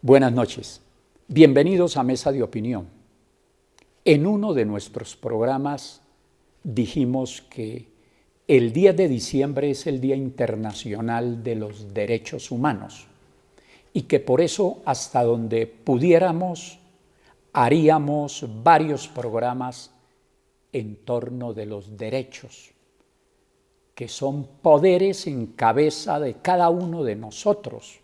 Buenas noches. Bienvenidos a Mesa de Opinión. En uno de nuestros programas dijimos que el 10 de diciembre es el Día Internacional de los Derechos Humanos y que por eso, hasta donde pudiéramos, haríamos varios programas en torno de los derechos, que son poderes en cabeza de cada uno de nosotros,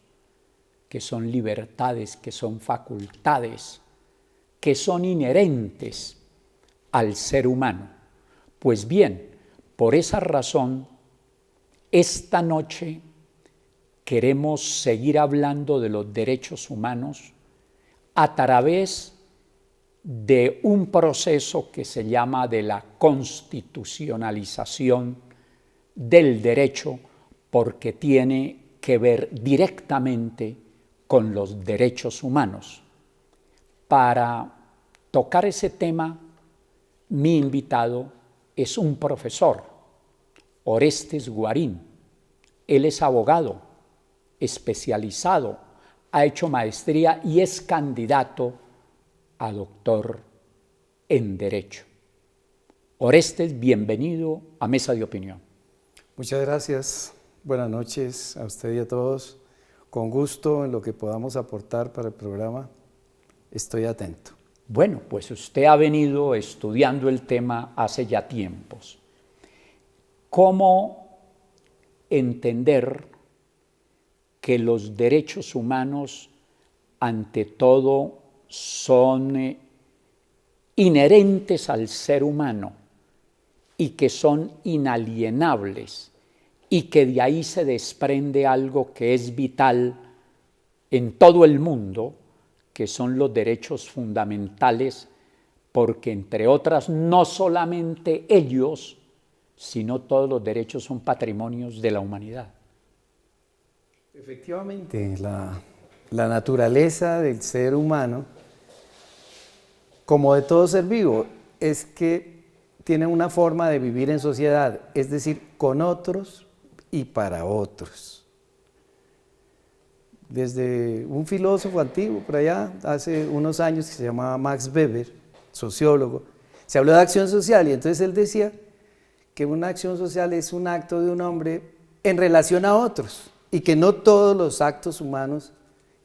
que son libertades, que son facultades, que son inherentes al ser humano. Pues bien, por esa razón, esta noche queremos seguir hablando de los derechos humanos a través de un proceso que se llama de la constitucionalización del derecho, porque tiene que ver directamente con los derechos humanos. Para tocar ese tema, mi invitado es un profesor, Orestes Guarín. Él es abogado, especializado, ha hecho maestría y es candidato a doctor en Derecho. Orestes, bienvenido a Mesa de Opinión. Muchas gracias. Buenas noches a usted y a todos. Con gusto en lo que podamos aportar para el programa. Estoy atento. Bueno, pues usted ha venido estudiando el tema hace ya tiempos. ¿Cómo entender que los derechos humanos, ante todo, son inherentes al ser humano y que son inalienables y que de ahí se desprende algo que es vital en todo el mundo, que son los derechos fundamentales, porque entre otras no solamente ellos, sino todos los derechos son patrimonios de la humanidad? Efectivamente, la naturaleza del ser humano, como de todo ser vivo, es que tiene una forma de vivir en sociedad, es decir, con otros y para otros. Desde un filósofo antiguo, por allá, hace unos años, que se llamaba Max Weber, sociólogo, se habló de acción social y entonces él decía que una acción social es un acto de un hombre en relación a otros y que no todos los actos humanos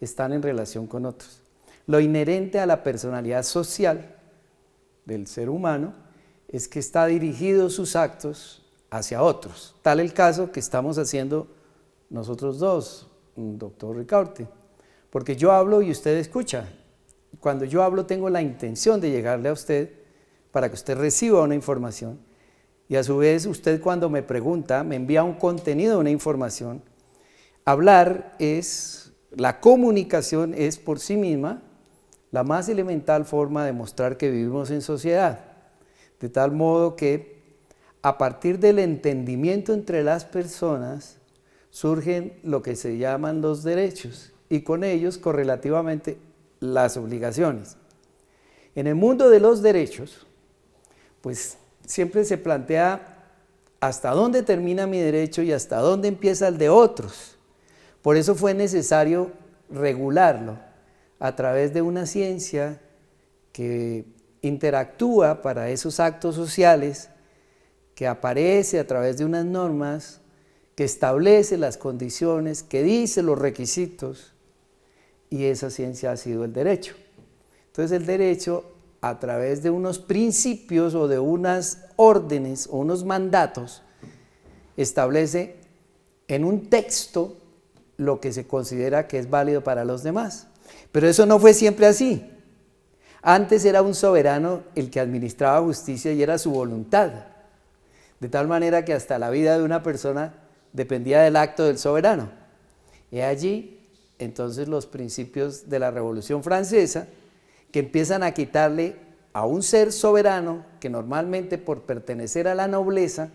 están en relación con otros. Lo inherente a la personalidad social del ser humano es que está dirigido sus actos hacia otros. Tal el caso que estamos haciendo nosotros dos, doctor Ricaurte, porque yo hablo y usted escucha. Cuando yo hablo tengo la intención de llegarle a usted para que usted reciba una información y a su vez usted, cuando me pregunta, me envía un contenido, una información. Hablar es, la comunicación es por sí misma la más elemental forma de mostrar que vivimos en sociedad, de tal modo que a partir del entendimiento entre las personas surgen lo que se llaman los derechos y con ellos correlativamente las obligaciones. En el mundo de los derechos, pues siempre se plantea hasta dónde termina mi derecho y hasta dónde empieza el de otros. Por eso fue necesario regularlo a través de una ciencia que interactúa para esos actos sociales, que aparece a través de unas normas, que establece las condiciones, que dice los requisitos, y esa ciencia ha sido el derecho. Entonces el derecho, a través de unos principios o de unas órdenes o unos mandatos, establece en un texto lo que se considera que es válido para los demás. Pero eso no fue siempre así. Antes era un soberano el que administraba justicia y era su voluntad, de tal manera que hasta la vida de una persona dependía del acto del soberano. Y allí, entonces, los principios de la Revolución Francesa, que empiezan a quitarle a un ser soberano, que normalmente por pertenecer a la nobleza,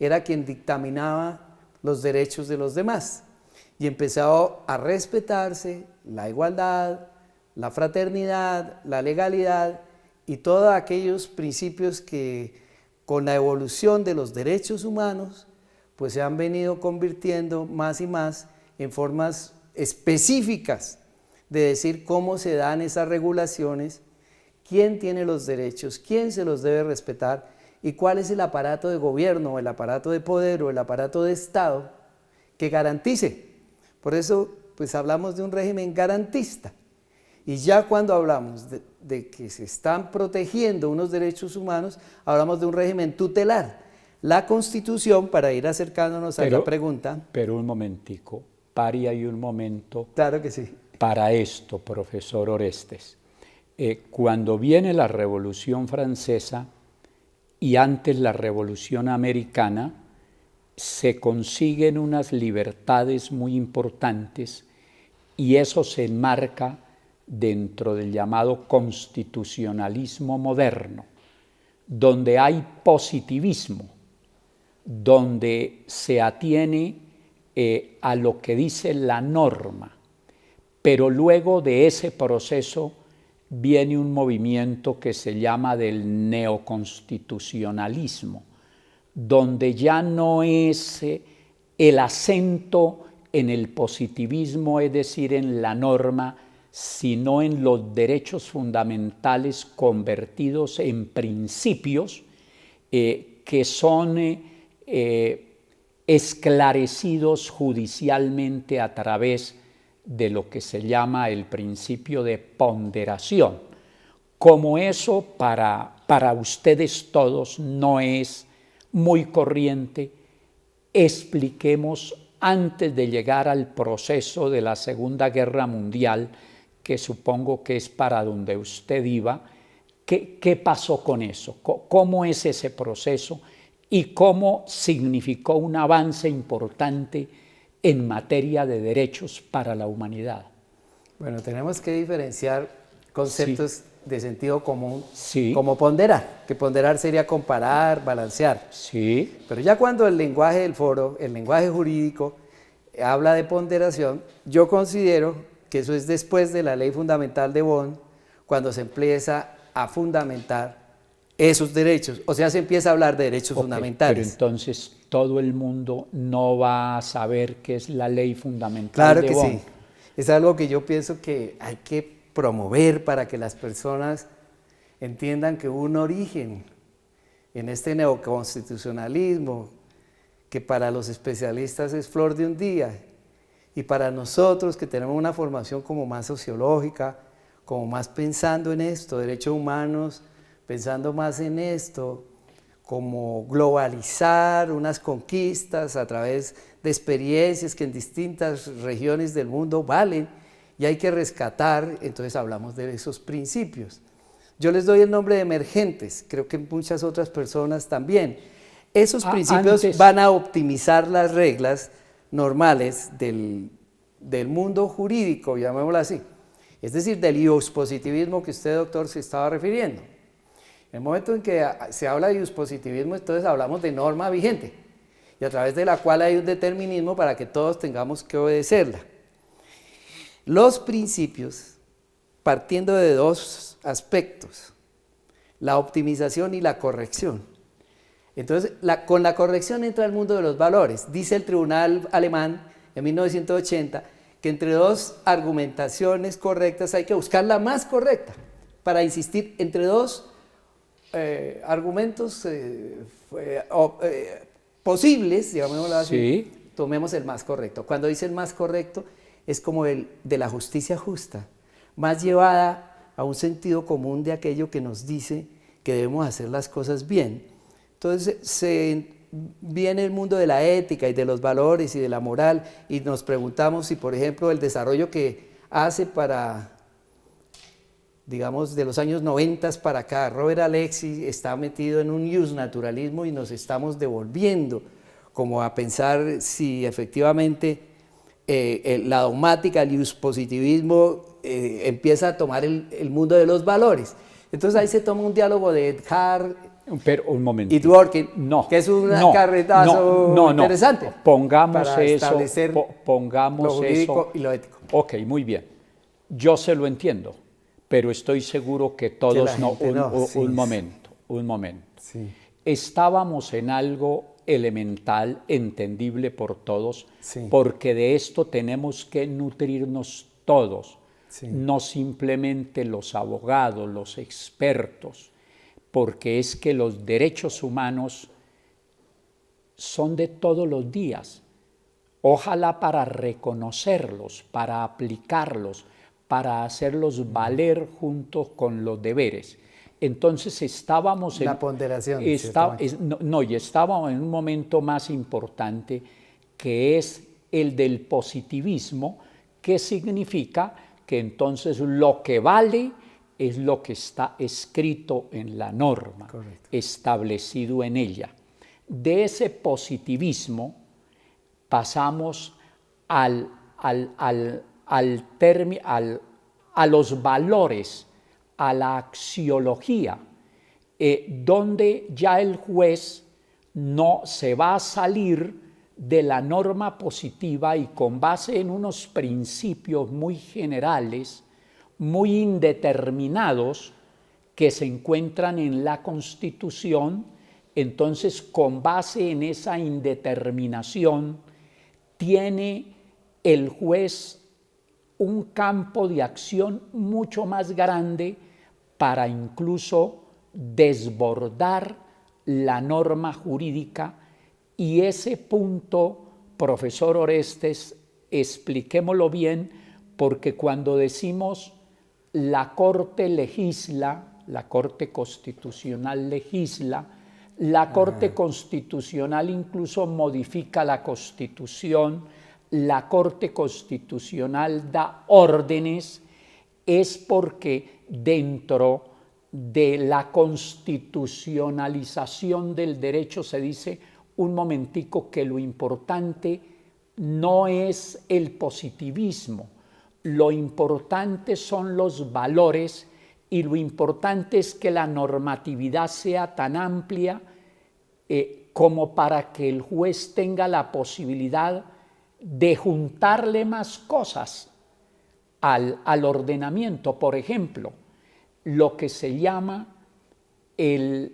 era quien dictaminaba los derechos de los demás. Y empezó a respetarse la igualdad, la fraternidad, la legalidad y todos aquellos principios que con la evolución de los derechos humanos pues se han venido convirtiendo más y más en formas específicas de decir cómo se dan esas regulaciones, quién tiene los derechos, quién se los debe respetar y cuál es el aparato de gobierno, o el aparato de poder o el aparato de Estado que garantice. Por eso, pues hablamos de un régimen garantista. Y ya cuando hablamos de que se están protegiendo unos derechos humanos, hablamos de un régimen tutelar. La Constitución, para ir acercándonos a la pregunta. Pero un momentico, pare ahí un momento. Claro que sí. Para esto, profesor Orestes. Cuando viene la Revolución Francesa y antes la Revolución Americana, se consiguen unas libertades muy importantes y eso se enmarca dentro del llamado constitucionalismo moderno, donde hay positivismo, donde se atiene a lo que dice la norma, pero luego de ese proceso viene un movimiento que se llama del neoconstitucionalismo, donde ya no es el acento en el positivismo, es decir, en la norma, sino en los derechos fundamentales convertidos en principios que son esclarecidos judicialmente a través de lo que se llama el principio de ponderación. Como eso para ustedes todos no es muy corriente, expliquemos antes de llegar al proceso de la Segunda Guerra Mundial, que supongo que es para donde usted iba, ¿qué pasó con eso? ¿Cómo es ese proceso? Y cómo significó un avance importante en materia de derechos para la humanidad. Bueno, tenemos que diferenciar conceptos de sentido común, sí, como ponderar, que ponderar sería comparar, balancear. Sí. Pero ya cuando el lenguaje del foro, el lenguaje jurídico, habla de ponderación, yo considero que eso es después de la Ley Fundamental de Bonn, cuando se empieza a fundamentar esos derechos, o sea, se empieza a hablar de derechos fundamentales. Pero entonces todo el mundo no va a saber qué es la Ley Fundamental claro de que Bonn. Sí, es algo que yo pienso que hay que promover para que las personas entiendan que hubo un origen en este neoconstitucionalismo, que para los especialistas es flor de un día, y para nosotros que tenemos una formación como más sociológica, como más pensando en esto, derechos humanos, pensando más en esto, como globalizar unas conquistas a través de experiencias que en distintas regiones del mundo valen y hay que rescatar, entonces hablamos de esos principios. Yo les doy el nombre de emergentes, creo que muchas otras personas también. Esos principios van a optimizar las reglas normales del mundo jurídico, llamémoslo así, es decir, del iuspositivismo que usted, doctor, se estaba refiriendo. En el momento en que se habla de iuspositivismo, entonces hablamos de norma vigente y a través de la cual hay un determinismo para que todos tengamos que obedecerla. Los principios, partiendo de dos aspectos, la optimización y la corrección. Entonces, con la corrección entra el mundo de los valores. Dice el tribunal alemán en 1980 que entre dos argumentaciones correctas hay que buscar la más correcta para insistir entre dos argumentos posibles, llamémoslo así, sí. Tomemos el más correcto. Cuando dice el más correcto es como el de la justicia justa, más llevada a un sentido común de aquello que nos dice que debemos hacer las cosas bien. Entonces viene el mundo de la ética y de los valores y de la moral y nos preguntamos si, por ejemplo, el desarrollo que hace para, digamos, de los años 90 para acá, Robert Alexis está metido en un iusnaturalismo y nos estamos devolviendo como a pensar si efectivamente la dogmática, el iuspositivismo empieza a tomar el mundo de los valores. Entonces ahí se toma un diálogo de Edhard pero un momento. y Dworkin, no, que es un no, carretazo interesante. Pongamos para eso, establecer pongamos lo jurídico eso. y lo ético. Ok, muy bien. Yo se lo entiendo, pero estoy seguro que todos no. Un momento. Sí. Estábamos en algo elemental, entendible por todos, Sí. porque de esto tenemos que nutrirnos todos. Sí. no simplemente los abogados, los expertos, porque es que los derechos humanos son de todos los días. Ojalá para reconocerlos, para aplicarlos, para hacerlos valer junto con los deberes. Entonces estábamos La ponderación. y estábamos en un momento más importante, que es el del positivismo, que significa que entonces lo que vale es lo que está escrito en la norma, Correcto. establecido en ella. De ese positivismo pasamos a los valores, a la axiología, donde ya el juez no se va a salir de la norma positiva y con base en unos principios muy generales, muy indeterminados, que se encuentran en la Constitución. Entonces, con base en esa indeterminación, tiene el juez un campo de acción mucho más grande para incluso desbordar la norma jurídica. Y ese punto, profesor Orestes, expliquémoslo bien, porque cuando decimos la Corte legisla, la Corte Constitucional legisla, la Corte Constitucional incluso modifica la Constitución, la Corte Constitucional da órdenes, es porque dentro de la constitucionalización del derecho se dice un momentico que lo importante no es el positivismo, lo importante son los valores y lo importante es que la normatividad sea tan amplia como para que el juez tenga la posibilidad de juntarle más cosas al ordenamiento. Por ejemplo, lo que se llama el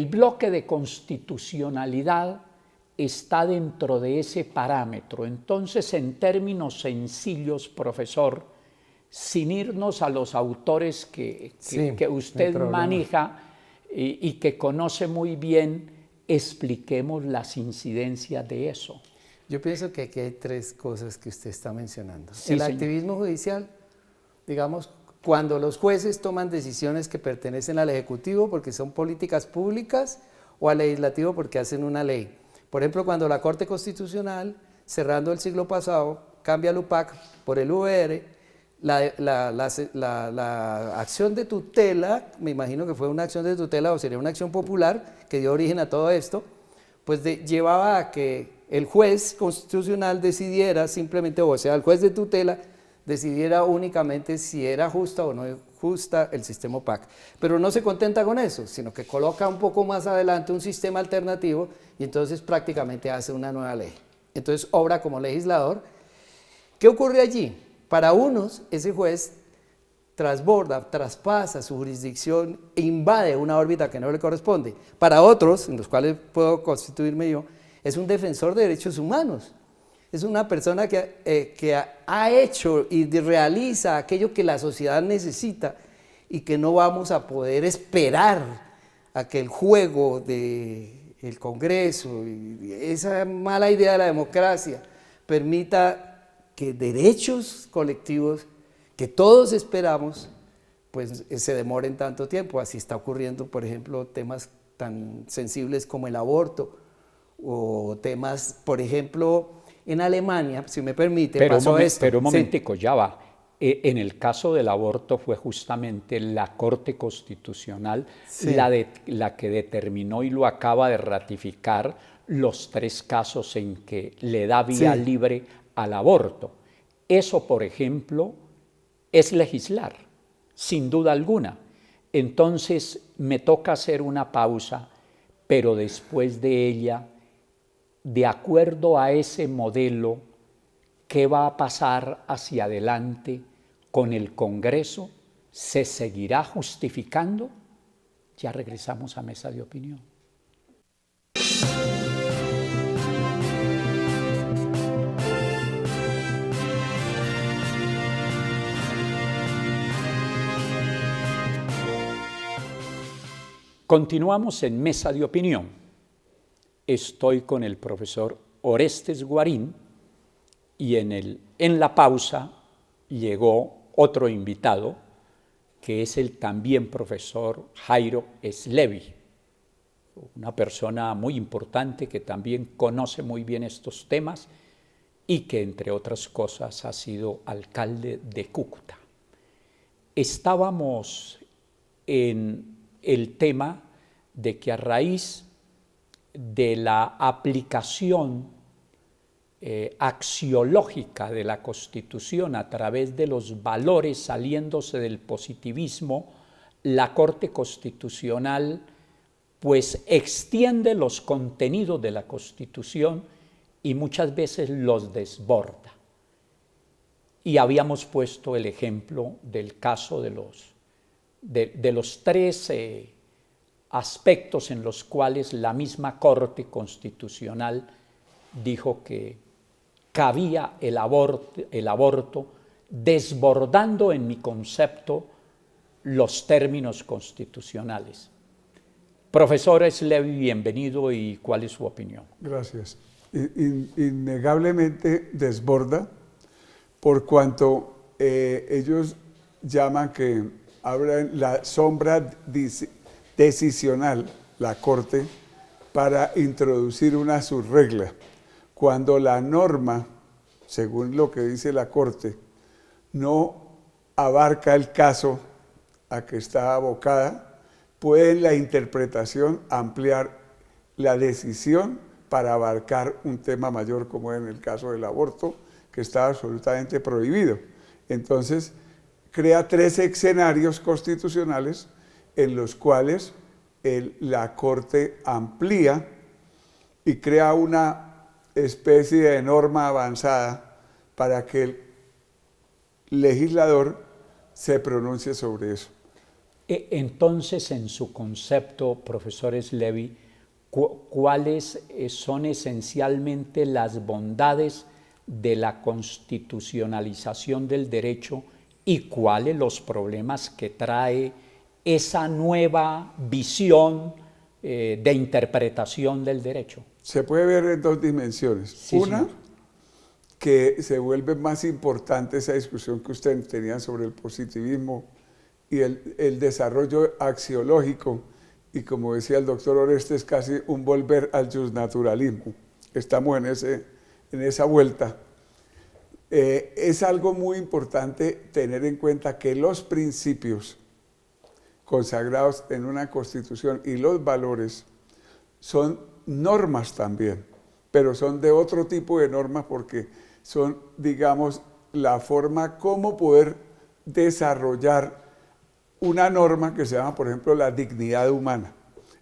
bloque de constitucionalidad está dentro de ese parámetro. Entonces, en términos sencillos, profesor, sin irnos a los autores que usted maneja y que conoce muy bien, expliquemos las incidencias de eso. Yo pienso que aquí hay tres cosas que usted está mencionando. Sí, el señor. activismo judicial, digamos, cuando los jueces toman decisiones que pertenecen al Ejecutivo porque son políticas públicas o al Legislativo porque hacen una ley. Por ejemplo, cuando la Corte Constitucional, cerrando el siglo pasado, cambia el UPAC por el VR, la acción de tutela, me imagino que fue una acción de tutela o sería una acción popular que dio origen a todo esto, pues llevaba a que el juez constitucional decidiera simplemente, o sea, el juez de tutela decidiera únicamente si era justa o no justa el sistema OPAC. Pero no se contenta con eso, sino que coloca un poco más adelante un sistema alternativo y entonces prácticamente hace una nueva ley. Entonces obra como legislador. ¿Qué ocurre allí? Para unos, ese juez trasborda, traspasa su jurisdicción e invade una órbita que no le corresponde. Para otros, en los cuales puedo constituirme yo, es un defensor de derechos humanos. Es una persona que ha hecho y realiza aquello que la sociedad necesita y que no vamos a poder esperar a que el juego del Congreso y esa mala idea de la democracia permita que derechos colectivos que todos esperamos pues se demoren tanto tiempo. Así está ocurriendo, por ejemplo, temas tan sensibles como el aborto o temas, por ejemplo, en Alemania, si me permite, pasó esto. Pero un momentico, sí. Ya va. En el caso del aborto fue justamente la Corte Constitucional sí. la que determinó y lo acaba de ratificar los 3 casos en que le da vía libre al aborto. Eso, por ejemplo, es legislar, sin duda alguna. Entonces me toca hacer una pausa, pero después de ella, de acuerdo a ese modelo, ¿qué va a pasar hacia adelante con el Congreso? ¿Se seguirá justificando? Ya regresamos a Mesa de Opinión. Continuamos en Mesa de Opinión. Estoy con el profesor Orestes Guarín y en la pausa llegó otro invitado, que es el también profesor Jairo Slevi, una persona muy importante que también conoce muy bien estos temas y que, entre otras cosas, ha sido alcalde de Cúcuta. Estábamos en el tema de que a raíz de la aplicación axiológica de la Constitución a través de los valores saliéndose del positivismo, la Corte Constitucional pues extiende los contenidos de la Constitución y muchas veces los desborda. Y habíamos puesto el ejemplo del caso de los tres aspectos en los cuales la misma Corte Constitucional dijo que cabía el aborto, desbordando en mi concepto los términos constitucionales. Profesor Slevi, bienvenido, y ¿cuál es su opinión? Gracias. Innegablemente desborda, por cuanto ellos llaman que abren la sombra decisional, la Corte, para introducir una subregla, cuando la norma, según lo que dice la Corte, no abarca el caso a que está abocada, puede en la interpretación ampliar la decisión para abarcar un tema mayor, como en el caso del aborto, que está absolutamente prohibido. Entonces, crea tres escenarios constitucionales en los cuales la Corte amplía y crea una especie de norma avanzada para que el legislador se pronuncie sobre eso. Entonces, en su concepto, profesor Slevi, ¿cuáles son esencialmente las bondades de la constitucionalización del derecho y cuáles los problemas que trae esa nueva visión de interpretación del derecho? Se puede ver en dos dimensiones. Sí, una, señor. Que se vuelve más importante esa discusión que ustedes tenían sobre el positivismo y el desarrollo axiológico, y como decía el doctor Orestes, casi un volver al justnaturalismo. Estamos en esa vuelta. Es algo muy importante tener en cuenta que los principios consagrados en una Constitución y los valores son normas también, pero son de otro tipo de normas porque son, digamos, la forma como poder desarrollar una norma que se llama, por ejemplo, la dignidad humana.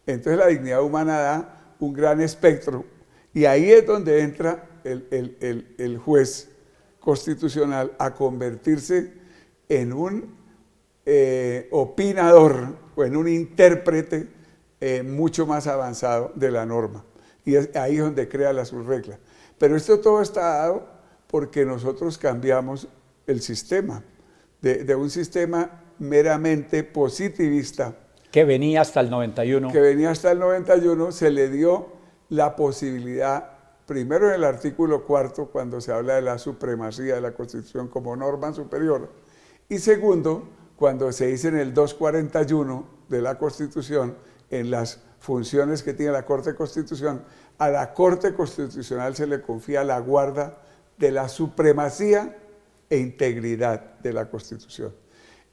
Entonces la dignidad humana da un gran espectro y ahí es donde entra el juez constitucional a convertirse en un opinador o en un intérprete mucho más avanzado de la norma. Y ahí es donde crea la subregla. Pero esto todo está dado porque nosotros cambiamos el sistema, de un sistema meramente positivista. Que venía hasta el 91. Que venía hasta el 91, se le dio la posibilidad, primero en el artículo 4, cuando se habla de la supremacía de la Constitución como norma superior, y segundo, cuando se dice en el 241 de la Constitución, en las funciones que tiene la Corte Constitucional, a la Corte Constitucional se le confía la guarda de la supremacía e integridad de la Constitución.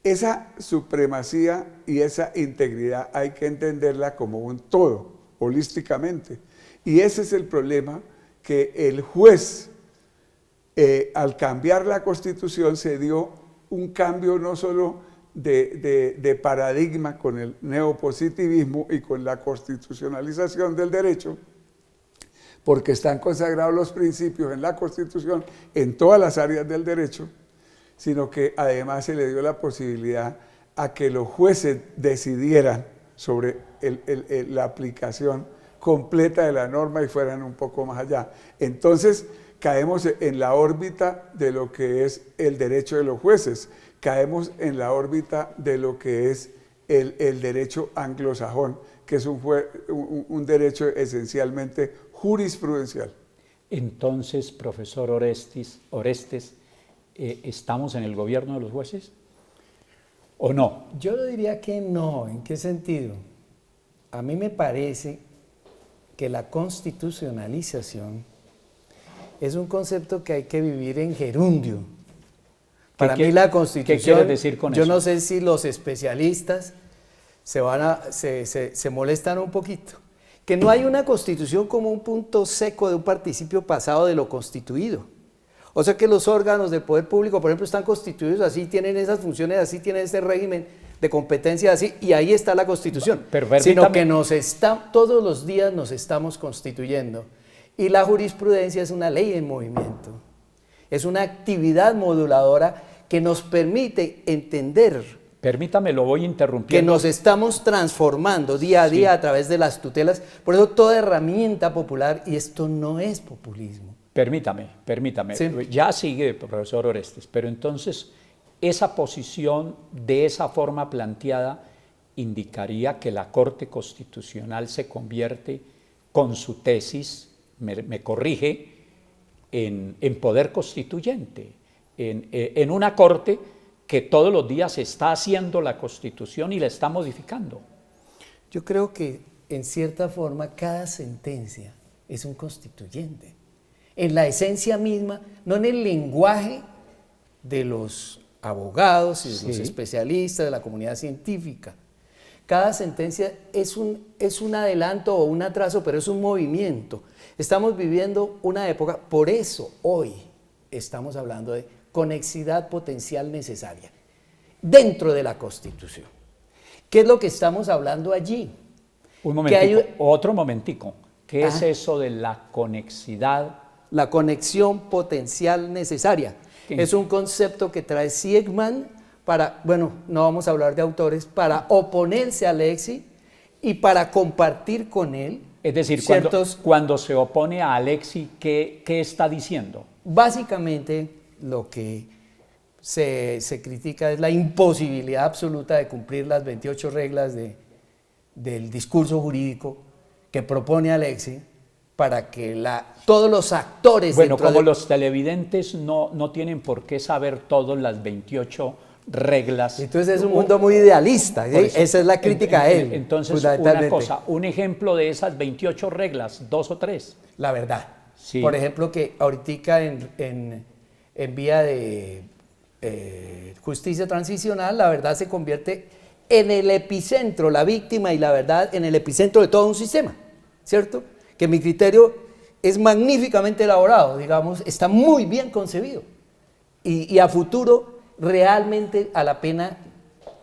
Esa supremacía y esa integridad hay que entenderla como un todo, holísticamente. Y ese es el problema, que el juez, al cambiar la Constitución, se dio un cambio no solo de paradigma con el neopositivismo y con la constitucionalización del derecho, porque están consagrados los principios en la Constitución en todas las áreas del derecho, sino que además se le dio la posibilidad a que los jueces decidieran sobre la aplicación completa de la norma y fueran un poco más allá. Entonces caemos en la órbita de lo que es el derecho de los jueces, caemos en la órbita de lo que es el derecho anglosajón, que es un derecho esencialmente jurisprudencial. Entonces, profesor Orestes, ¿estamos en el gobierno de los jueces o no? Yo lo diría que no. ¿En qué sentido? A mí me parece que la constitucionalización es un concepto que hay que vivir en gerundio. Para mí la Constitución, ¿qué quieres decir con yo eso? no sé si los especialistas se molestan un poquito. Que no hay una Constitución como un punto seco de un participio pasado de lo constituido. O sea que los órganos del poder público, por ejemplo, están constituidos así, tienen esas funciones así, tienen ese régimen de competencia así, y ahí está la Constitución. Sino que todos los días nos estamos constituyendo. Y la jurisprudencia es una ley en movimiento. Es una actividad moduladora que nos permite entender. Permítame, lo voy interrumpiendo. Que nos estamos transformando día a día a través de las tutelas. Por eso toda herramienta popular, y esto no es populismo. Permítame. Sí. Ya sigue, profesor Orestes, pero entonces esa posición de esa forma planteada indicaría que la Corte Constitucional se convierte con su tesis, me corrige, en poder constituyente, en una Corte que todos los días está haciendo la Constitución y la está modificando. Yo creo que en cierta forma cada sentencia es un constituyente. En la esencia misma, no en el lenguaje de los abogados y de los especialistas, de la comunidad científica. Cada sentencia es un adelanto o un atraso, pero es un movimiento. Estamos viviendo una época, por eso hoy estamos hablando de conexidad potencial necesaria dentro de la Constitución. ¿Qué es lo que estamos hablando allí? Un momentico, otro momentico. ¿Qué es eso de la conexidad? La conexión potencial necesaria. Es un concepto que trae Siegman no vamos a hablar de autores, para oponerse a Alexis y para compartir con él. Es decir, cuando se opone a Alexis, ¿qué está diciendo? Básicamente lo que se critica es la imposibilidad absoluta de cumplir las 28 reglas del discurso jurídico que propone Alexis para que todos los actores... Bueno, como los televidentes no tienen por qué saber todas las 28 reglas. Entonces es un mundo muy idealista, ¿sí? Esa es la crítica a él. Entonces, una cosa, un ejemplo de esas 28 reglas, 2 o 3. La verdad. Sí. Por ejemplo, que ahorita en vía de justicia transicional, la verdad se convierte en el epicentro, la víctima y la verdad en el epicentro de todo un sistema, ¿cierto? Que mi criterio es magníficamente elaborado, digamos, está muy bien concebido. Y a futuro realmente a la pena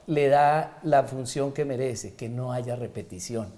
le da la función que merece, que no haya repetición.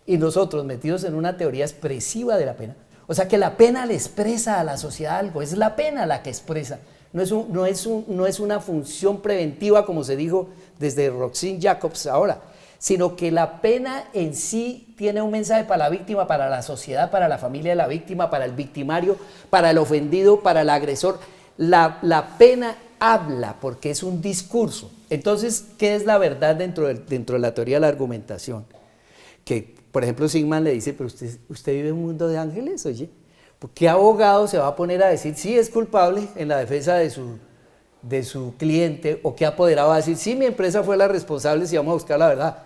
Y nosotros metidos en una teoría expresiva de la pena, o sea que la pena le expresa a la sociedad algo, es la pena la que expresa, no es una función preventiva como se dijo desde Roxane Jacobs ahora, sino que la pena en sí tiene un mensaje para la víctima, para la sociedad, para la familia de la víctima, para el victimario, para el ofendido, para el agresor. La pena habla porque es un discurso. Entonces, ¿qué es la verdad dentro de la teoría de la argumentación? Que, por ejemplo, Sigman le dice, pero usted vive en un mundo de ángeles, oye, ¿por qué abogado se va a poner a decir sí es culpable en la defensa de su cliente? ¿O qué apoderado va a decir sí, mi empresa fue la responsable si vamos a buscar la verdad?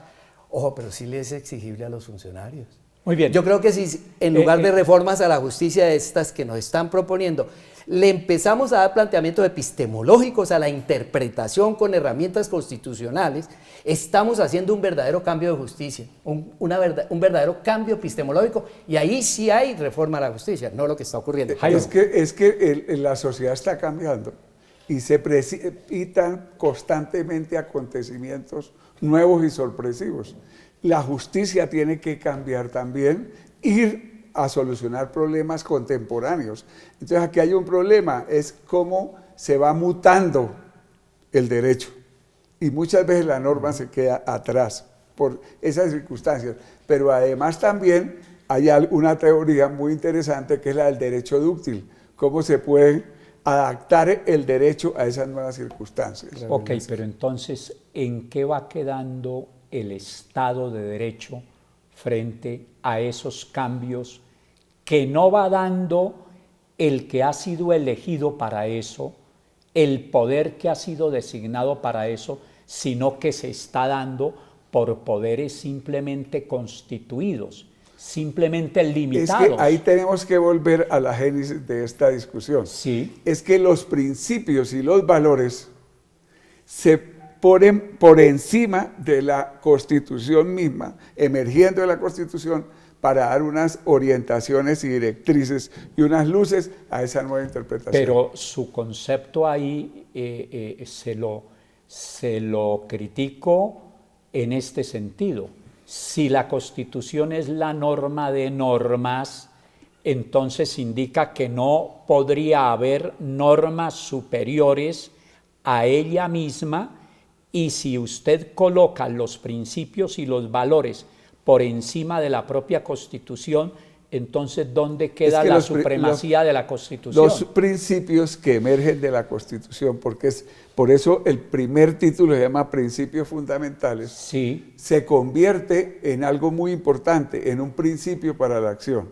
Ojo, pero sí le es exigible a los funcionarios. Muy bien. Yo creo que si en lugar de reformas a la justicia estas que nos están proponiendo, le empezamos a dar planteamientos epistemológicos a la interpretación con herramientas constitucionales, estamos haciendo un verdadero cambio de justicia, un verdadero cambio epistemológico, y ahí sí hay reforma a la justicia, no lo que está ocurriendo. Es que la sociedad está cambiando y se precipitan constantemente acontecimientos nuevos y sorpresivos. La justicia tiene que cambiar también, ir a solucionar problemas contemporáneos. Entonces aquí hay un problema, es cómo se va mutando el derecho. Y muchas veces la norma se queda atrás por esas circunstancias. Pero además también hay una teoría muy interesante que es la del derecho dúctil. Cómo se pueden adaptar el derecho a esas nuevas circunstancias. Claro. Ok, pero entonces, ¿en qué va quedando el Estado de Derecho frente a esos cambios que no va dando el que ha sido elegido para eso, el poder que ha sido designado para eso, sino que se está dando por poderes simplemente constituidos, simplemente Es limitados? que ahí tenemos que volver a la génesis de esta discusión. Sí. Es que los principios y los valores se ponen por encima de la Constitución misma, emergiendo de la Constitución, para dar unas orientaciones y directrices y unas luces a esa nueva interpretación. Pero su concepto ahí se lo critico en este sentido. Si la Constitución es la norma de normas, entonces indica que no podría haber normas superiores a ella misma, y si usted coloca los principios y los valores por encima de la propia Constitución, entonces ¿dónde queda la supremacía de la Constitución? Los principios que emergen de la Constitución, porque es por eso el primer título se llama Principios Fundamentales, Sí, se convierte en algo muy importante, en un principio para la acción.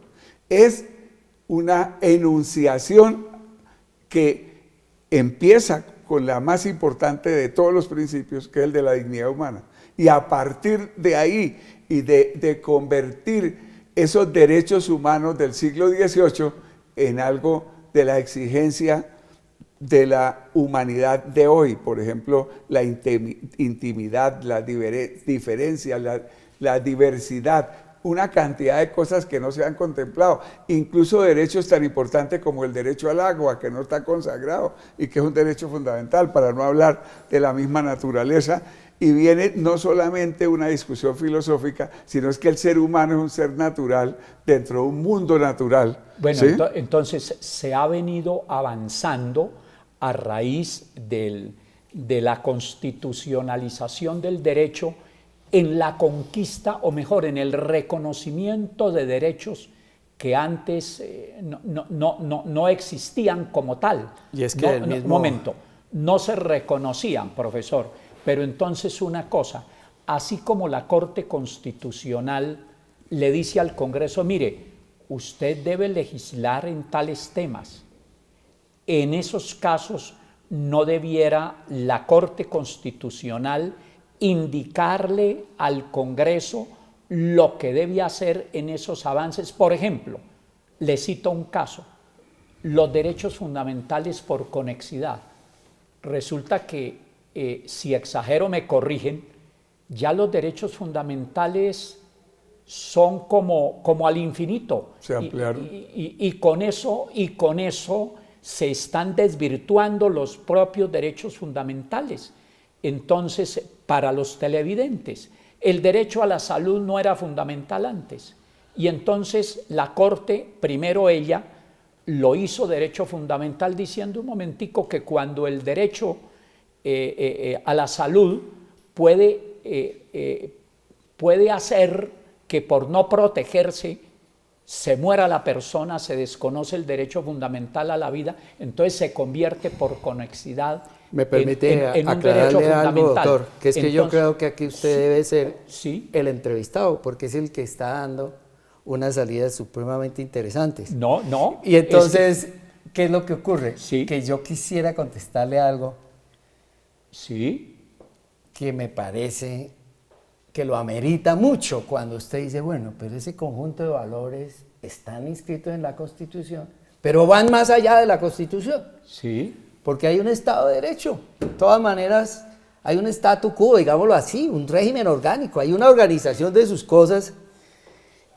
Es una enunciación que empieza con la más importante de todos los principios, que es el de la dignidad humana. Y a partir de ahí y de convertir esos derechos humanos del siglo XVIII en algo de la exigencia de la humanidad de hoy, por ejemplo, la intimidad, la diferencia, la diversidad, una cantidad de cosas que no se han contemplado, incluso derechos tan importantes como el derecho al agua, que no está consagrado y que es un derecho fundamental, para no hablar de la misma naturaleza. Y viene no solamente una discusión filosófica, sino es que el ser humano es un ser natural dentro de un mundo natural. bueno, ¿sí? entonces se ha venido avanzando a raíz de la constitucionalización del derecho en la conquista, o mejor, en el reconocimiento de derechos que antes no existían como tal. Y es que Un momento, no se reconocían, profesor. Pero entonces una cosa, así como la Corte Constitucional le dice al Congreso, mire, usted debe legislar en tales temas, en esos casos no debiera la Corte Constitucional indicarle al Congreso lo que debe hacer en esos avances. Por ejemplo, le cito un caso, los derechos fundamentales por conexidad. Resulta que si exagero me corrigen, ya los derechos fundamentales son como al infinito. Se ampliaron. Y con eso se están desvirtuando los propios derechos fundamentales. Entonces, para los televidentes, el derecho a la salud no era fundamental antes. Y entonces la Corte, primero ella, lo hizo derecho fundamental, diciendo un momentico que cuando el derecho a la salud puede hacer que por no protegerse se muera la persona, se desconoce el derecho fundamental a la vida, entonces se convierte por conexidad me permite en un derecho aclararle algo, fundamental. doctor, que es que yo creo que aquí usted debe ser Sí. el entrevistado, porque es el que está dando unas salidas supremamente interesantes. No. Y entonces, ¿qué es lo que ocurre? Sí. Que yo quisiera contestarle algo Sí. que me parece que lo amerita mucho cuando usted dice, bueno, pero ese conjunto de valores están inscritos en la Constitución, pero van más allá de la Constitución, Sí. porque hay un Estado de Derecho. De todas maneras, hay un statu quo, digámoslo así, un régimen orgánico, hay una organización de sus cosas,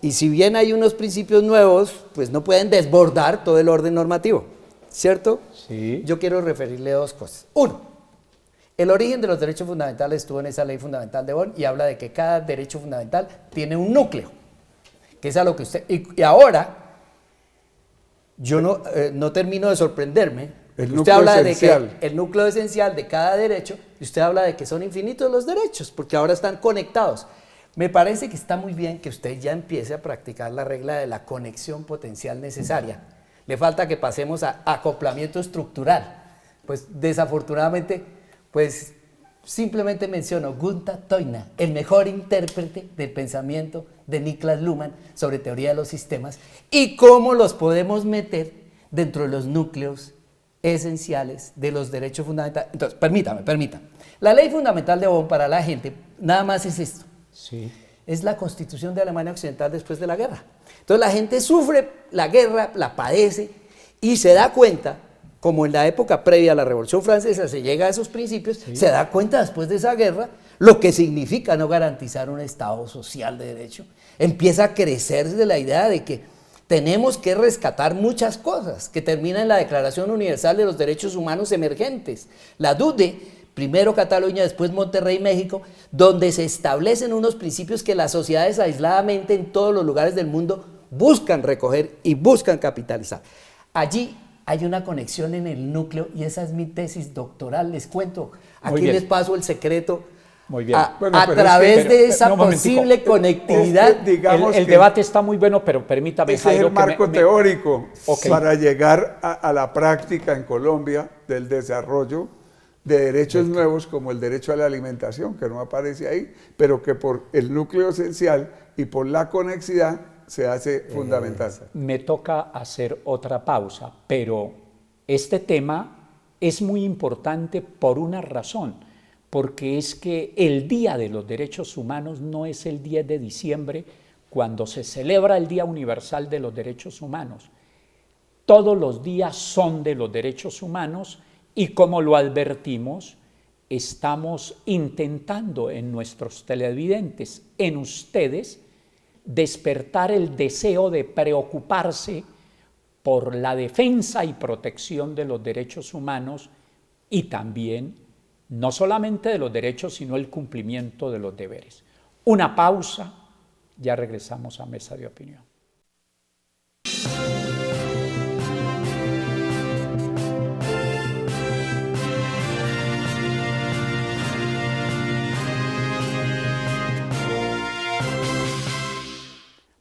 y si bien hay unos principios nuevos, pues no pueden desbordar todo el orden normativo, ¿cierto? Sí. Yo quiero referirle dos cosas. Uno, el origen de los derechos fundamentales estuvo en esa ley fundamental de Bonn y habla de que cada derecho fundamental tiene un núcleo, que es a lo que usted... Y ahora, yo no termino de sorprenderme. El Usted núcleo habla esencial. de que el núcleo esencial de cada derecho, y usted habla de que son infinitos los derechos, porque ahora están conectados. Me parece que está muy bien que usted ya empiece a practicar la regla de la conexión potencial necesaria. Le falta que pasemos a acoplamiento estructural. Pues desafortunadamente, pues simplemente menciono Gunther Teuner, el mejor intérprete del pensamiento de Niklas Luhmann sobre teoría de los sistemas y cómo los podemos meter dentro de los núcleos esenciales de los derechos fundamentales. Entonces, permítame. La ley fundamental de Bonn para la gente nada más es esto. Sí. Es la constitución de Alemania Occidental después de la guerra. Entonces la gente sufre la guerra, la padece y se da cuenta, como en la época previa a la Revolución Francesa se llega a esos principios, sí, se da cuenta después de esa guerra lo que significa no garantizar un Estado social de derecho. Empieza a crecerse la idea de que tenemos que rescatar muchas cosas que terminan en la Declaración Universal de los Derechos Humanos Emergentes, la DUDE, primero Cataluña, después Monterrey, México, donde se establecen unos principios que las sociedades aisladamente en todos los lugares del mundo buscan recoger y buscan capitalizar. Allí hay una conexión en el núcleo y esa es mi tesis doctoral, les cuento. Aquí les paso el secreto. Muy bien. A través de esa posible conectividad. Digamos el debate está muy bueno, pero permítame, ese Jairo, es el marco teórico Okay. para llegar a la práctica en Colombia del desarrollo de derechos nuevos como el derecho a la alimentación, que no aparece ahí, pero que por el núcleo esencial y por la conexidad se hace fundamental. Me toca hacer otra pausa, pero este tema es muy importante por una razón, porque es que el Día de los Derechos Humanos no es el 10 de diciembre cuando se celebra el Día Universal de los Derechos Humanos. Todos los días son de los derechos humanos y como lo advertimos, estamos intentando en nuestros televidentes, en ustedes, despertar el deseo de preocuparse por la defensa y protección de los derechos humanos y también, no solamente de los derechos, sino el cumplimiento de los deberes. Una pausa, ya regresamos a Mesa de Opinión.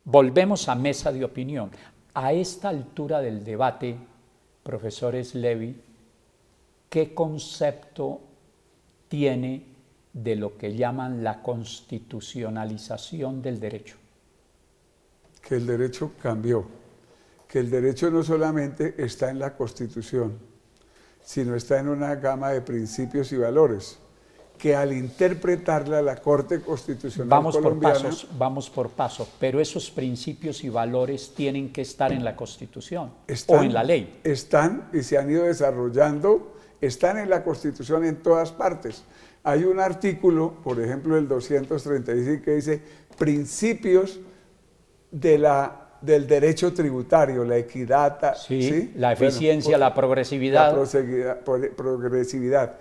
Volvemos a Mesa de Opinión. A esta altura del debate, profesores Levy, ¿qué concepto tiene de lo que llaman la constitucionalización del derecho? Que el derecho cambió, que el derecho no solamente está en la Constitución, sino está en una gama de principios y valores, que al interpretarla la Corte Constitucional colombiana... Vamos por pasos, pero esos principios y valores tienen que estar en la Constitución o en la ley. Están y se han ido desarrollando, están en la Constitución en todas partes. Hay un artículo, por ejemplo, el 235, que dice principios del derecho tributario, la equidad, ¿sí? La eficiencia, la progresividad. La progresividad.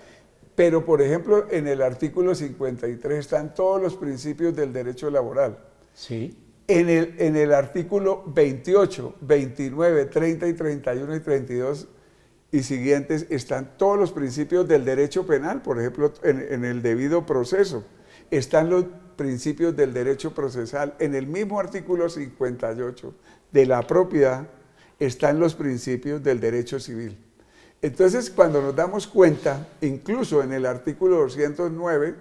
Pero, por ejemplo, en el artículo 53 están todos los principios del derecho laboral. Sí. En el artículo 28, 29, 30 y 31 y 32 y siguientes están todos los principios del derecho penal, por ejemplo, en el debido proceso. Están los principios del derecho procesal. En el mismo artículo 58 de la propiedad están los principios del derecho civil. Entonces, cuando nos damos cuenta, incluso en el artículo 209,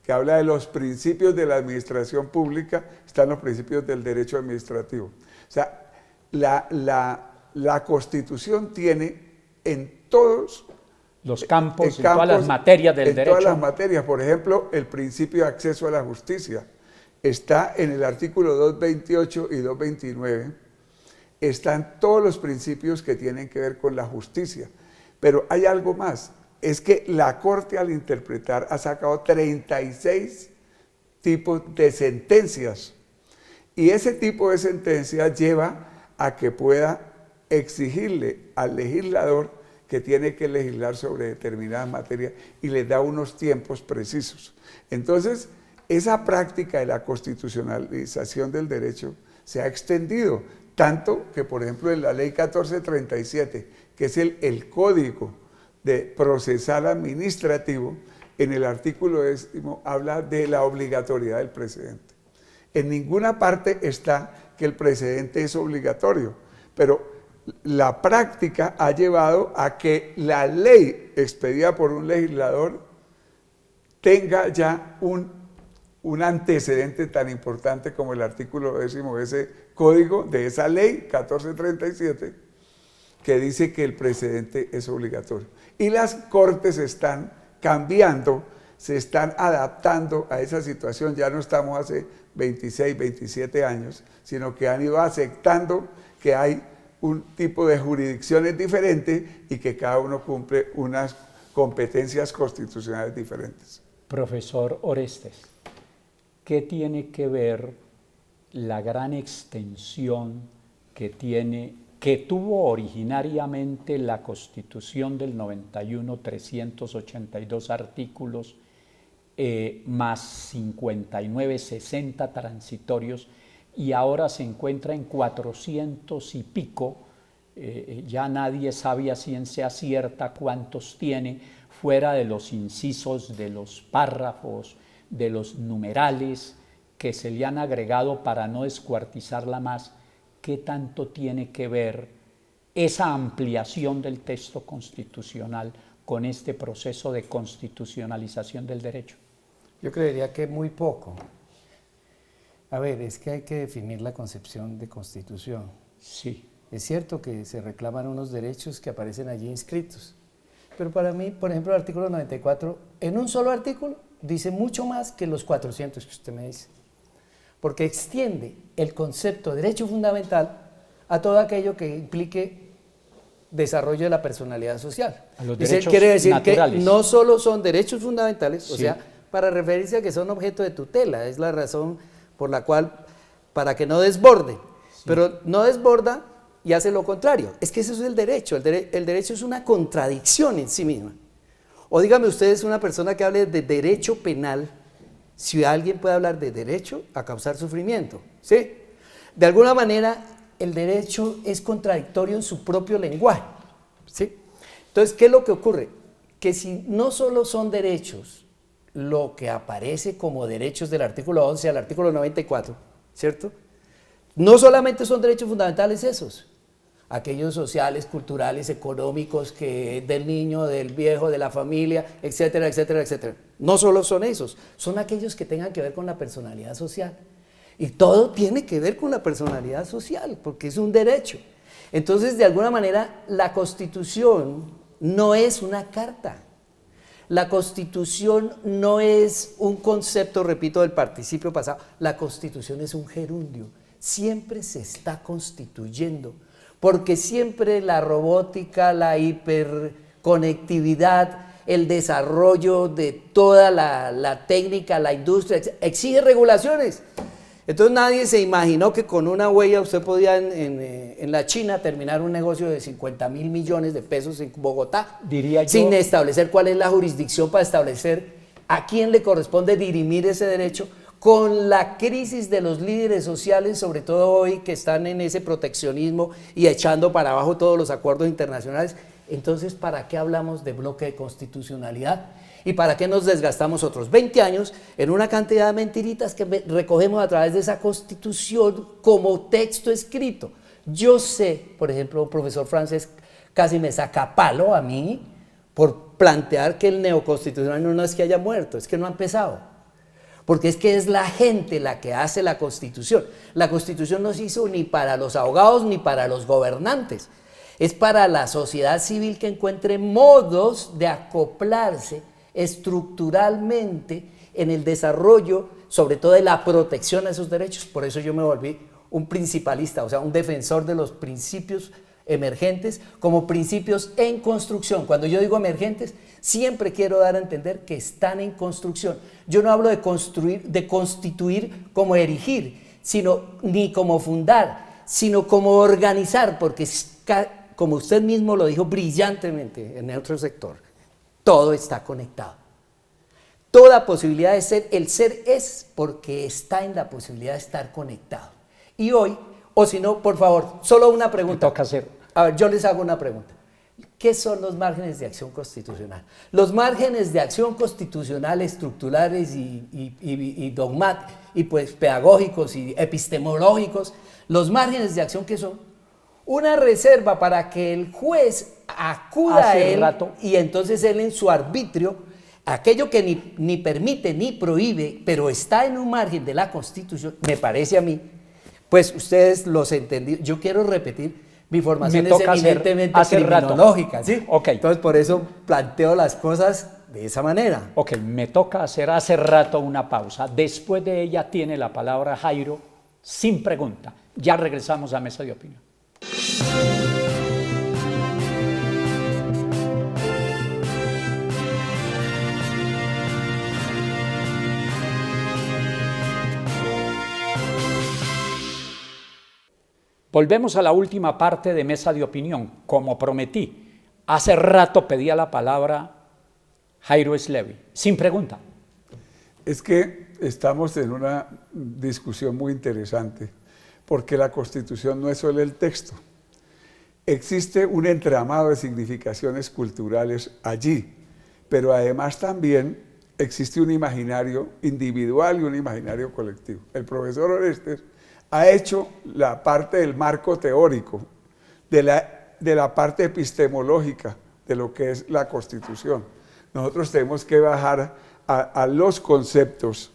que habla de los principios de la administración pública, están los principios del derecho administrativo. O sea, la Constitución tiene en todos los campos, en todas las materias del derecho. En todas las materias, por ejemplo, el principio de acceso a la justicia está en el artículo 228 y 229, están todos los principios que tienen que ver con la justicia. Pero hay algo más, es que la Corte al interpretar ha sacado 36 tipos de sentencias y ese tipo de sentencias lleva a que pueda exigirle al legislador que tiene que legislar sobre determinadas materias y les da unos tiempos precisos. Entonces, esa práctica de la constitucionalización del derecho se ha extendido, tanto que, por ejemplo, en la Ley 1437, que es el Código de Procesal Administrativo, en el artículo 10 habla de la obligatoriedad del precedente. En ninguna parte está que el precedente es obligatorio, pero la práctica ha llevado a que la ley expedida por un legislador tenga ya un antecedente tan importante como el artículo 10 de ese código, de esa ley 1437, que dice que el precedente es obligatorio. Y las cortes están cambiando, se están adaptando a esa situación. Ya no estamos hace 26, 27 años, sino que han ido aceptando que hay un tipo de jurisdicciones diferentes y que cada uno cumple unas competencias constitucionales diferentes. Profesor Orestes, ¿qué tiene que ver la gran extensión que tuvo originariamente la Constitución del 91, 382 artículos, más 59, 60 transitorios, y ahora se encuentra en 400 y pico? Ya nadie sabe a ciencia cierta cuántos tiene, fuera de los incisos, de los párrafos, de los numerales que se le han agregado para no descuartizarla más. ¿Qué tanto tiene que ver esa ampliación del texto constitucional con este proceso de constitucionalización del derecho? Yo creería que muy poco. A ver, es que hay que definir la concepción de constitución. Sí. Es cierto que se reclaman unos derechos que aparecen allí inscritos, pero para mí, por ejemplo, el artículo 94, en un solo artículo, dice mucho más que los 400 que usted me dice, porque extiende el concepto de derecho fundamental a todo aquello que implique desarrollo de la personalidad social. A los derechos quiere decir naturales. que no solo son derechos fundamentales, Sí. o sea, para referirse a que son objeto de tutela, es la razón por la cual, para que no desborde, Sí. pero no desborda y hace lo contrario. Es que eso es el derecho. El derecho es una contradicción en sí misma. O dígame ustedes una persona que hable de derecho penal, si alguien puede hablar de derecho a causar sufrimiento, ¿sí? De alguna manera, el derecho es contradictorio en su propio lenguaje, ¿sí? Entonces, ¿qué es lo que ocurre? Que si no solo son derechos lo que aparece como derechos del artículo 11 al artículo 94, ¿cierto? No solamente son derechos fundamentales esos, aquellos sociales, culturales, económicos, que del niño, del viejo, de la familia, etcétera, etcétera, etcétera. No solo son esos, son aquellos que tengan que ver con la personalidad social. Y todo tiene que ver con la personalidad social, porque es un derecho. Entonces, de alguna manera, la Constitución no es una carta. La Constitución no es un concepto, repito, del participio pasado. La Constitución es un gerundio. Siempre se está constituyendo, porque siempre la robótica, la hiperconectividad, el desarrollo de toda la técnica, la industria, exige regulaciones. Entonces nadie se imaginó que con una huella usted podía en la China terminar un negocio de 50.000 millones de pesos en Bogotá, Diría yo, sin establecer cuál es la jurisdicción para establecer a quién le corresponde dirimir ese derecho, con la crisis de los líderes sociales, sobre todo hoy que están en ese proteccionismo y echando para abajo todos los acuerdos internacionales. Entonces, ¿para qué hablamos de bloque de constitucionalidad? ¿Y para qué nos desgastamos otros 20 años en una cantidad de mentiritas que recogemos a través de esa Constitución como texto escrito? Yo sé, por ejemplo, un profesor francés casi me saca palo a mí por plantear que el neoconstitucional no es que haya muerto, es que no ha empezado. Porque es que es la gente la que hace la Constitución. La Constitución no se hizo ni para los abogados ni para los gobernantes. Es para la sociedad civil que encuentre modos de acoplarse estructuralmente en el desarrollo, sobre todo de la protección a esos derechos. Por eso yo me volví un principalista, o sea, un defensor de los principios emergentes como principios en construcción. Cuando yo digo emergentes, siempre quiero dar a entender que están en construcción. Yo no hablo de construir, de constituir como erigir, ni como fundar, sino como organizar, porque como usted mismo lo dijo brillantemente en otro sector, todo está conectado. Toda posibilidad de ser, el ser es porque está en la posibilidad de estar conectado. Y hoy, o si no, por favor, solo una pregunta. Me toca hacer. A ver, yo les hago una pregunta. ¿Qué son los márgenes de acción constitucional? Los márgenes de acción constitucional estructurales y dogmáticos, y pues pedagógicos y epistemológicos, los márgenes de acción, ¿qué son? una reserva para que el juez acuda a Hace él rato. y entonces él en su arbitrio, aquello que ni permite ni prohíbe, pero está en un margen de la Constitución, me parece a mí, pues ustedes los entendieron. Yo quiero repetir, mi formación Me es toca eminentemente hacer rato. criminológica, ¿sí? Ok. Entonces por eso planteo las cosas de esa manera. Ok, me toca hacer hace rato una pausa. Después de ella tiene la palabra Jairo, sin pregunta. Ya regresamos a Mesa de Opinión. Volvemos a la última parte de Mesa de Opinión. Como prometí, hace rato pedía la palabra Jairo Slevi, sin pregunta. Es que estamos en una discusión muy interesante, porque la Constitución no es solo el texto. Existe un entramado de significaciones culturales allí, pero además también existe un imaginario individual y un imaginario colectivo. El profesor Orestes ha hecho la parte del marco teórico, de la parte epistemológica de lo que es la Constitución. Nosotros tenemos que bajar a los conceptos,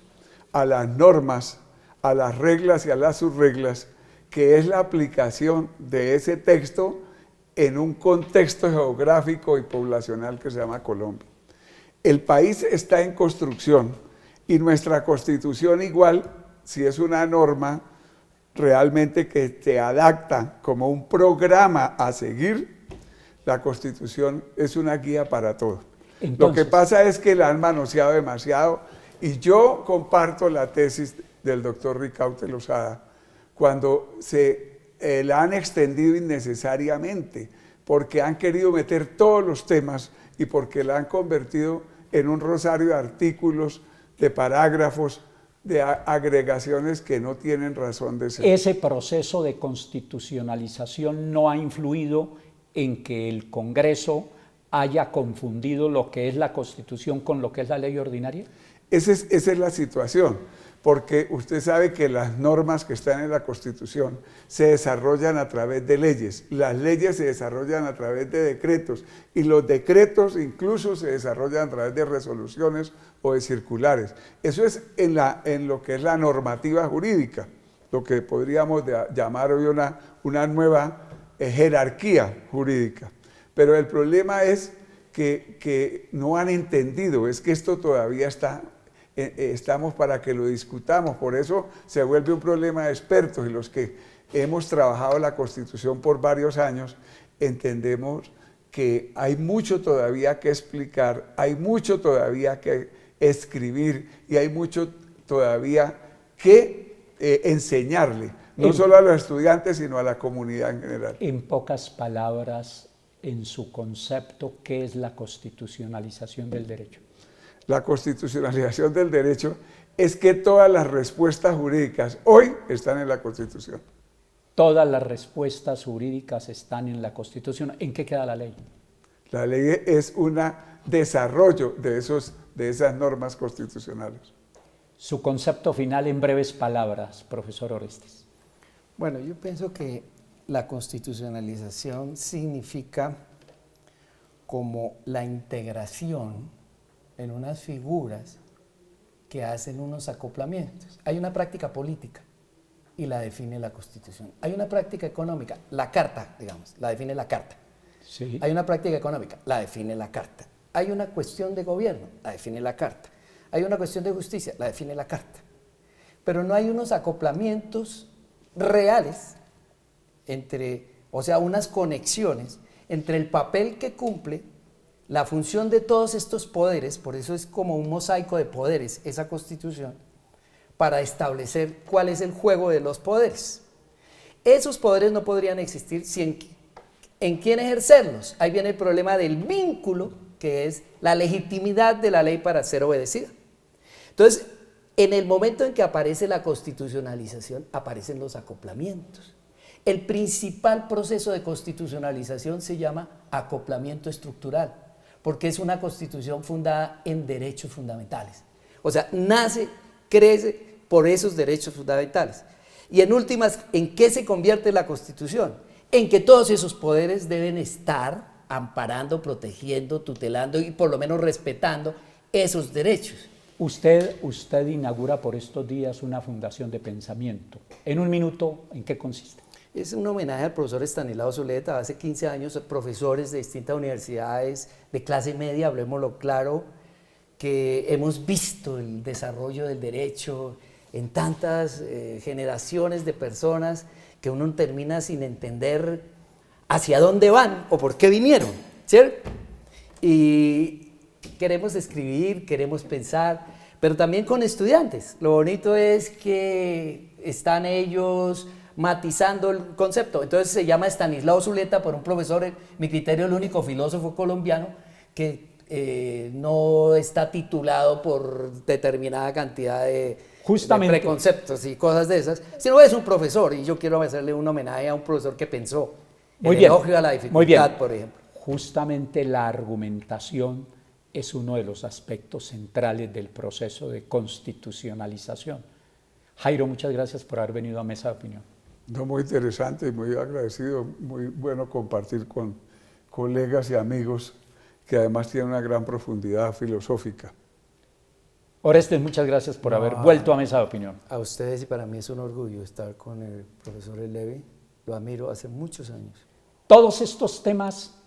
a las normas, a las reglas y a las subreglas, que es la aplicación de ese texto en un contexto geográfico y poblacional que se llama Colombia. El país está en construcción y nuestra Constitución igual, si es una norma realmente que te adapta como un programa a seguir, la Constitución es una guía para todo. Entonces, lo que pasa es que la han manoseado demasiado y yo comparto la tesis del doctor Ricaurte Lozada cuando la han extendido innecesariamente porque han querido meter todos los temas y porque la han convertido en un rosario de artículos, de parágrafos, de agregaciones que no tienen razón de ser. ese proceso de constitucionalización no ha influido en que el Congreso haya confundido lo que es la Constitución con lo que es la ley ordinaria. Esa es la situación, porque usted sabe que las normas que están en la Constitución se desarrollan a través de leyes, las leyes se desarrollan a través de decretos y los decretos incluso se desarrollan a través de resoluciones o de circulares. Eso es en lo que es la normativa jurídica, lo que podríamos llamar hoy una nueva jerarquía jurídica. Pero el problema es que no han entendido, es que esto todavía estamos para que lo discutamos, por eso se vuelve un problema de expertos y los que hemos trabajado la Constitución por varios años entendemos que hay mucho todavía que explicar, hay mucho todavía que escribir y hay mucho todavía que enseñarle, no solo a los estudiantes sino a la comunidad en general. En pocas palabras, en su concepto, ¿qué es la constitucionalización del derecho? La constitucionalización del derecho es que todas las respuestas jurídicas hoy están en la Constitución. Todas las respuestas jurídicas están en la Constitución. ¿En qué queda la ley? La ley es un desarrollo de esas normas constitucionales. Su concepto final en breves palabras, profesor Orestes. Bueno, yo pienso que la constitucionalización significa como la integración en unas figuras que hacen unos acoplamientos. Hay una práctica política y la define la Constitución. Hay una práctica económica, la Carta, digamos, la define la Carta. Sí. Hay una práctica económica, la define la Carta. Hay una cuestión de gobierno, la define la Carta. Hay una cuestión de justicia, la define la Carta. Pero no hay unos acoplamientos reales o sea, unas conexiones entre el papel que cumple la función de todos estos poderes, por eso es como un mosaico de poderes esa Constitución, para establecer cuál es el juego de los poderes. Esos poderes no podrían existir en quién ejercerlos. Ahí viene el problema del vínculo, que es la legitimidad de la ley para ser obedecida. Entonces, en el momento en que aparece la constitucionalización, aparecen los acoplamientos. El principal proceso de constitucionalización se llama acoplamiento estructural, porque es una constitución fundada en derechos fundamentales. O sea, nace, crece por esos derechos fundamentales. Y en últimas, ¿en qué se convierte la Constitución? en que todos esos poderes deben estar amparando, protegiendo, tutelando y por lo menos respetando esos derechos. Usted inaugura por estos días una fundación de pensamiento. En un minuto, ¿en qué consiste? Es un homenaje al profesor Estanislao Zuleta. Hace 15 años, profesores de distintas universidades de clase media, hablemoslo claro, que hemos visto el desarrollo del derecho en tantas generaciones de personas que uno termina sin entender hacia dónde van o por qué vinieron, ¿cierto? Y queremos escribir, queremos pensar, pero también con estudiantes. Lo bonito es que están ellos matizando el concepto. Entonces se llama Estanislao Zuleta por un profesor, en mi criterio el único filósofo colombiano que no está titulado por determinada cantidad de preconceptos y cosas de esas, sino es un profesor, y yo quiero hacerle un homenaje a un profesor que pensó en el elogio a la dificultad, por ejemplo. Justamente la argumentación es uno de los aspectos centrales del proceso de constitucionalización. Jairo, muchas gracias por haber venido a Mesa de Opinión. No, muy interesante y muy agradecido, muy bueno compartir con colegas y amigos que además tienen una gran profundidad filosófica. Orestes, muchas gracias por haber vuelto a Mesa de Opinión. A ustedes, y para mí es un orgullo estar con el profesor Levi, lo admiro hace muchos años. Todos estos temas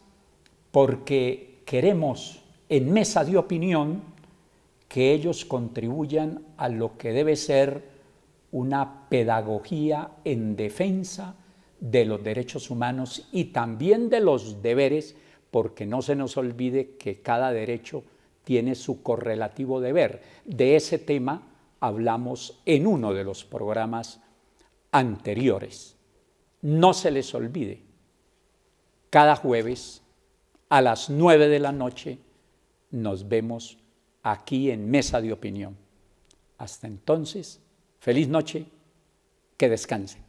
porque queremos en Mesa de Opinión que ellos contribuyan a lo que debe ser una pedagogía en defensa de los derechos humanos y también de los deberes, porque no se nos olvide que cada derecho tiene su correlativo deber. De ese tema hablamos en uno de los programas anteriores. No se les olvide, cada jueves a las 9 de la noche nos vemos aquí en Mesa de Opinión. Hasta entonces, feliz noche, que descansen.